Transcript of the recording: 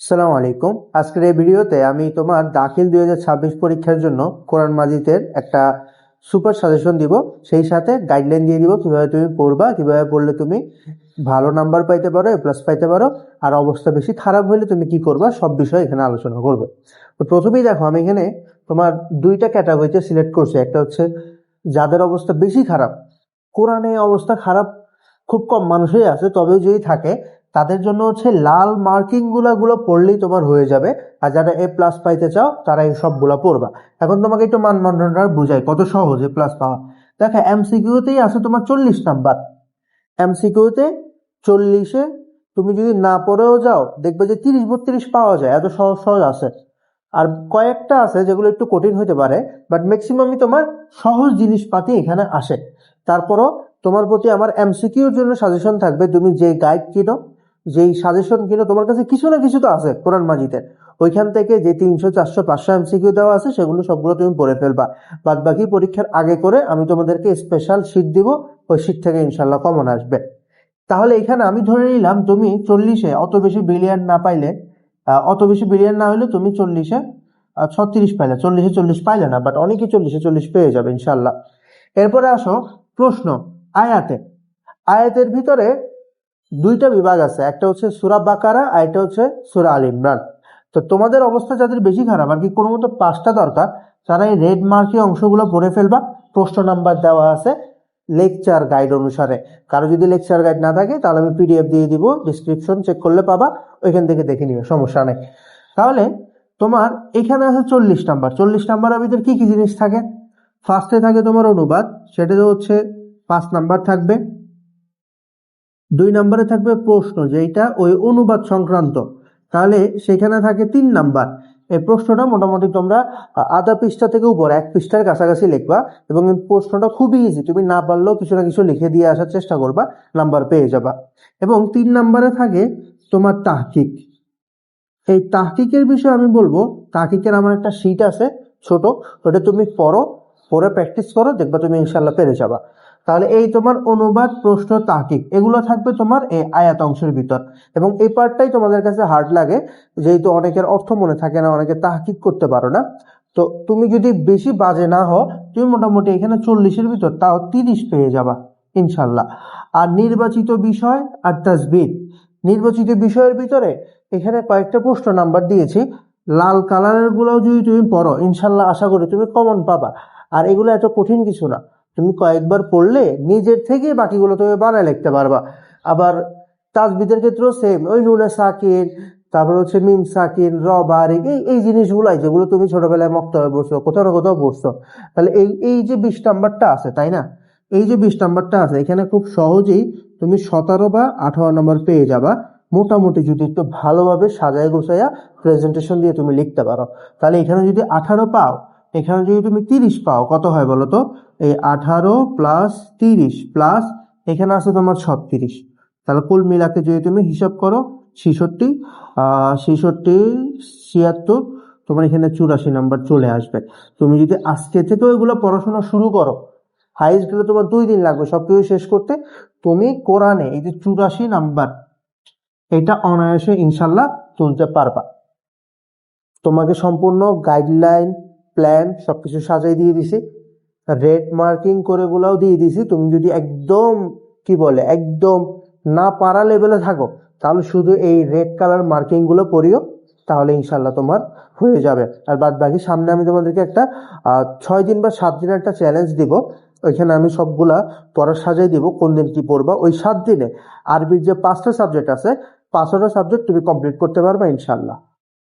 আসসালামু আলাইকুম। আজকের এই ভিডিওতে আমি তোমার দাখিল 2026 পরীক্ষার জন্য কোরআন মাজিদের একটা সুপার সাজেশন দিব, সেই সাথে গাইডলাইন দিয়ে দিব কিভাবে তুমি পড়বা, কিভাবে পড়লে তুমি ভালো নাম্বার পাইতে পারো, এ প্লাস পাইতে পারো, আর অবস্থা বেশি খারাপ হলে তুমি কি করবা, সব বিষয়ে এখানে আলোচনা করবে। তো প্রথমেই দেখো, আমি এখানে তোমার দুইটা ক্যাটাগরিতে সিলেক্ট করছি। একটা হচ্ছে যাদের অবস্থা বেশি খারাপ, কোরআনে অবস্থা খারাপ খুব কম মানুষই আছে, তবেও যদি থাকে তাদের জন্য হচ্ছে লাল মার্কিং গুলো পড়লেই তোমার হয়ে যাবে। আর যারা এ প্লাস পাইতে চাও তারা এই সবগুলা পড়বা। এখন তোমাকে একটু মানদণ্ডটা বুঝাই কত সহজ এ প্লাস পাওয়া। দেখো, এমসিকিউতেই আছে তোমার 40 নাম্বার। এমসিকিউতে 40-এ তুমি যদি না পড়েও যাও, দেখবে যে 30-32 পাওয়া যায়, এত সহজ সহজ আছে। আর কয়েকটা আছে যেগুলো একটু কঠিন হতে পারে, বাট ম্যাক্সিমামই তোমার সহজ জিনিসপাতি এখানে আসে। তারপরও তোমার প্রতি আমার এমসিকিউর জন্য সাজেশন থাকবে, তুমি যে গাইড কিনো, যেই সাজেশন কিনো, তোমার কাছে কিছু না কিছু তো আছে কোরআন মাজিদের। ওইখান থেকে যে 300, 400, 500 এমসিকিউ দেওয়া আছে সেগুলো সবগুলো তুমি পড়ে ফেলবা। বাদ বাকি পরীক্ষার আগে করে আমি তোমাদেরকে স্পেশাল শীট দিব, ওই শীট থেকে ইনশাল্লাহ কমন আসবে। তাহলে এখানে আমি ধরে নিলাম তুমি 40-এ অত বেশি ব্রিলিয়ান্ট না পাইলে, অত বেশি ব্রিলিয়ান্ট না হলে তুমি 40-এ 36 পাইলে, 40-এ 40 পাইলে না, বাট অনেকেই 40-এ 40 পেয়ে যাবে ইনশাল্লাহ। এরপরে আসো প্রশ্ন। আয়াতে, আয়াতের ভিতরে দুইটা বিভাগ আছে, একটা হচ্ছে সূরা বাকারা আর একটা হচ্ছে সূরা আল ইমরান। তো তোমাদের অবস্থা যাদের বেশি খারাপ আর কি, কোনো মতো পাঁচটা দরকার, তারা এই রেড মার্কে অংশগুলো পড়ে ফেলবা। প্রশ্ন নাম্বার দেওয়া আছে লেকচার গাইড অনুসারে। কারো যদি লেকচার গাইড না থাকে তাহলে আমি পিডিএফ দিয়ে দিব, ডিসক্রিপশন চেক করলে পাবা, ওইখান থেকে দেখে নিও, সমস্যা নেই। তাহলে তোমার এখানে আছে 40 নাম্বার। 40 নাম্বারের ভিতরে কি কি জিনিস থাকে? ফার্স্টে থাকে তোমার অনুবাদ, সেটা হচ্ছে 5 নাম্বার থাকবে। 2 নম্বরে থাকবে প্রশ্ন, যেটা ওই অনুবাদ সংক্রান্ত, তাহলে সেখানে থাকে 3 নাম্বার। এই প্রশ্নটা মোটামুটি তোমরা আধা পৃষ্ঠা থেকে উপর 1 পৃষ্ঠার কাছাকাছি লিখবা, এবং এই প্রশ্নটা খুবই ইজি, তুমি না পারলেও কিছু না কিছু লিখে দিয়ে আসার চেষ্টা করবা, নাম্বার পেয়ে যাবা। এবং 3 নাম্বারে থাকে তোমার তাহকিক। এই তাহকিকের বিষয়ে আমি বলবো, তাহকিকের আমার একটা শীট আছে ছোট, ওটা তুমি পড়ো, পড়ে প্র্যাকটিস করো, দেখবা তুমি ইনশাল্লাহ পেরে যাবা। তাহলে এই তোমার অনুবাদ, প্রশ্ন, তাহকিক এগুলো থাকবে তোমার এই আয়াত অংশের ভিতর। এবং এই পার্টটাই তোমাদের কাছে হার্ড লাগে, যেহেতু অনেকের অর্থ মনে থাকে না, অনেকে তাহকিক করতে পারো না। তো তুমি যদি বেশি বাজে না হও, তুমি মোটামুটি এখানে 40-এর ভিতর তাও 30 পেয়ে যাবা ইনশাল্লাহ। আর নির্বাচিত বিষয় আর তাসবিহ, নির্বাচিত বিষয়ের ভিতরে এখানে কয়েকটা প্রশ্ন নাম্বার দিয়েছি, লাল কালারের গুলোও যদি তুমি পড়ো ইনশাল্লাহ আশা করি তুমি কমন পাবা। আর এগুলো এত কঠিন কিছু না, তুমি কয়েকবার পড়লে নিজের থেকে বাকিগুলো তুমি বানায় লিখতে পারবা। আবার তাসবিদের ক্ষেত্রেও সেম, ওই নুনে সাকিন, তারপর হচ্ছে মিম সাকিন, র বারিক, এই জিনিসগুলাই যেগুলো তুমি ছোটবেলায় মক্তবে পড়ছো, কোথাও না কোথাও পড়ছো। তাহলে এই এই যে 20 নাম্বারটা আছে, তাই না, এই যে 20 নাম্বারটা আছে, এখানে খুব সহজেই তুমি 17 বা 18 নম্বর পেয়ে যাবা, মোটামুটি যদি একটু ভালোভাবে সাজায় গোছায়া প্রেজেন্টেশন দিয়ে তুমি লিখতে পারো। তাহলে এখানে যদি 18 পাও, এখানে যদি তুমি 30 পাও, কত হয় বলো তো? এই 18 প্লাস 30 প্লাস এখানে আছে তোমার 36, তাহলে কুল মিলাকে যদি তুমি হিসাব করো 66, 76 তোমার এখানে 84 নাম্বার চলে আসবে। তুমি যদি আজকে থেকে ওইগুলো পড়াশোনা শুরু করো, হাইস্ট গেলে তোমার 2 দিন লাগবে সবকিছু শেষ করতে, তুমি কোরআনে এই যে 84 নাম্বার, এটা অনায়াসে ইনশাল্লাহ তুলতে পারবা। তোমাকে সম্পূর্ণ গাইডলাইন, প্ল্যান সবকিছু সাজাই দিয়ে দিছি, রেড মার্কিং করে গুলাও দিয়ে দিছি। তুমি যদি একদম কি বলে একদম না পারা লেভেলে থাকো, তাহলে শুধু এই রেড কালার মার্কিং গুলো পড়িও, তাহলে ইনশাল্লাহ তোমার হয়ে যাবে। আর বাদ বাকি সামনে আমি তোমাদেরকে একটা 6 দিন বা 7 দিনের একটা চ্যালেঞ্জ দিব, ওইখানে আমি সবগুলা পড়া সাজাই দিব, কোন দিন কি পড়বা। ওই 7 দিনে আরবির যে 5টা সাবজেক্ট আছে, 5টা সাবজেক্ট তুমি কমপ্লিট করতে পারবা ইনশাল্লাহ।